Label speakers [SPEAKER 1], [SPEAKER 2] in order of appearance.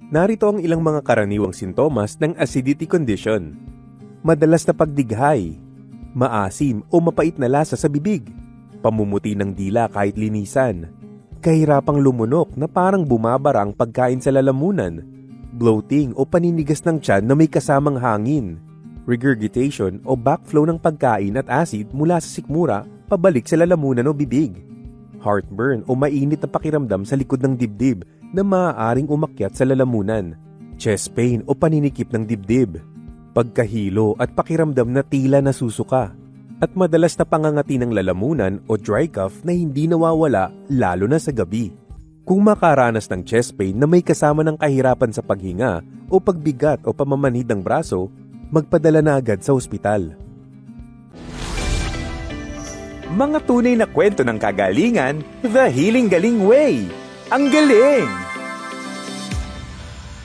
[SPEAKER 1] Narito ang ilang mga karaniwang sintomas ng acidity condition. Madalas na pagdighay, maasim o mapait na lasa sa bibig, pamumuti ng dila kahit linisan, kahirapang lumunok na parang bumabara ang pagkain sa lalamunan, bloating o paninigas ng tiyan na may kasamang hangin, regurgitation o backflow ng pagkain at acid mula sa sikmura pabalik sa lalamunan o bibig, heartburn o mainit na pakiramdam sa likod ng dibdib na maaaring umakyat sa lalamunan, chest pain o paninikip ng dibdib, pagkahilo at pakiramdam na tila nasusuka, at madalas na pangangati ng lalamunan o dry cough na hindi nawawala lalo na sa gabi. Kung makaranas ng chest pain na may kasama ng kahirapan sa paghinga o pagbigat o pamamanhid ng braso, magpadala na agad sa ospital.
[SPEAKER 2] Mga tunay na kwento ng kagalingan, The Healing Galing Way. Ang galing!